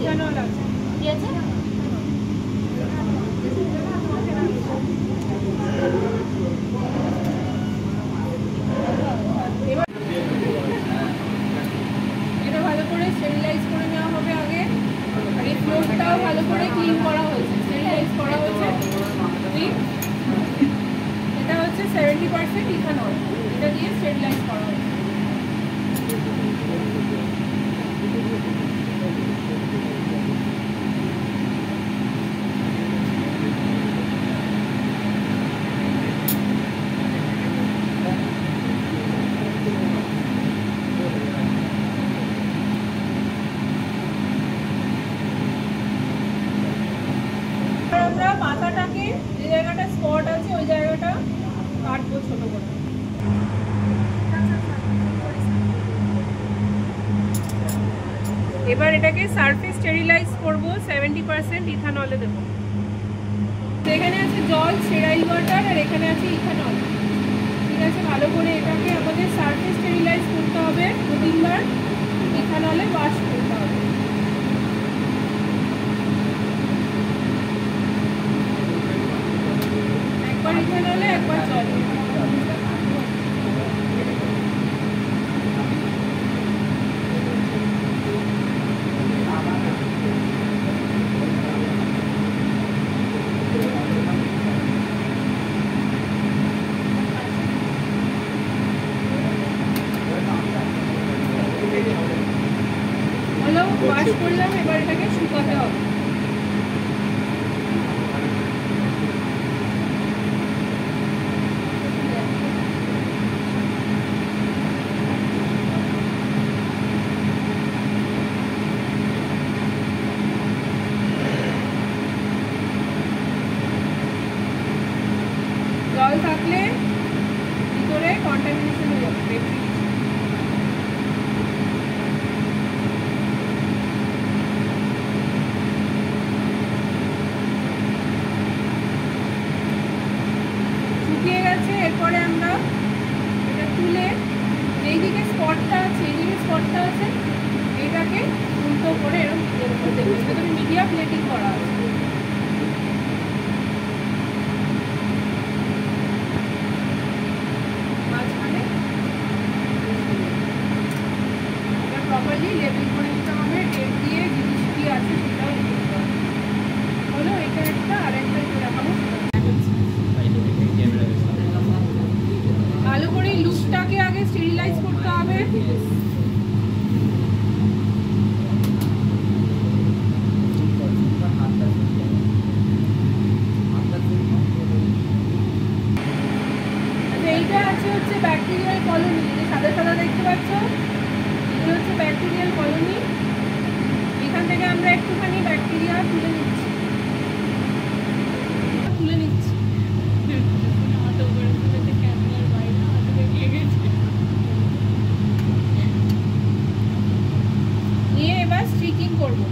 Ethanol আছে, ঠিক আছে। এটা ভালো করে স্টেরিলাইজ করে নেওয়া হবে আগে। আর এই ফ্লোরটাও ভালো করে ক্লিন করা হয়েছে, স্টেরিলাইজ করা হয়েছে। এটা হচ্ছে 70% ইথানল, এটা দিয়ে স্টেরিলাইজ করা হয়েছে। আমরা মাথাটাকে যে জায়গাটা স্পট আছে ওই জায়গাটা কাটবো ছোট করে। এবার এটাকে সারফেস স্টেরিলাইজ করব, 70% ইথানলে দেবো। এখানে আছে জল, স্টেরাইল ওয়াটার, আর এখানে আছে ইথানল। ঠিক আছে, ভালো করে এটাকে আমাদের সারফেস স্টেরিলাইজ করতে হবে, 2-3 বার ইথানলে ওয়াশ করতে হবে। একবার ইথানলে, একবার জলে। ওয়াশ করলাম, এবার এটাকে শুকাতে হবে। জল থাকলে ভিতরে কন্টামিনেশন হয়ে যাবে। শুকিয়ে গেছে, এরপরে আমরা এটা তুলে যেইদিকে স্পটটা আছে, এইদিকে স্পটটা আছে, এটাকে উল্টো করে এরকম দেবো। এটা তো মিডিয়া প্লেটিং করা আছে। মাঝখানে এটা প্রপারলি লেবেল করে দিতে হবে, ডেট দিয়ে জিনিস কি আছে সেটাও লিখতে হবে। হলো, এটা একটা, আর একটা একটু দেখাবো। ভালো করে লুপটাকে আগে স্টেরিলাইজ করতে হবে। এইটা আছে হচ্ছে ব্যাকটেরিয়াল কলোনি, সাদা সাদা দেখতে পাচ্ছ, এগুলো হচ্ছে ব্যাকটেরিয়াল কলোনি। এখান থেকে আমরা একটুখানি ব্যাকটেরিয়া তুলে নিচ্ছি। নিয়ে এবার স্টিকিং করবো।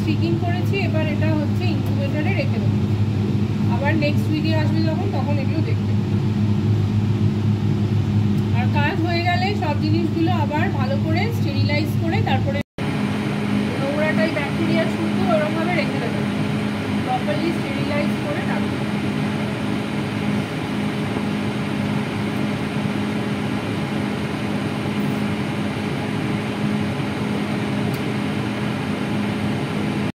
স্টিকিং করেছি, এবার এটা হচ্ছে ইনকিউবেটরে রেখে দেবো। আবার নেক্সট ভিডিও আসবে যখন, তখন এগুলো দেখতে। আর কাজ হয়ে গেলে সব জিনিসগুলো আবার ভালো করে স্টেরিলাইজ করে তারপরে নোংরাটাই ব্যাকটেরিয়া শুদ্ধ ওরকমভাবে রেখে দেবো, প্রপারলি স্টেরিলাইজ করে রাখবো।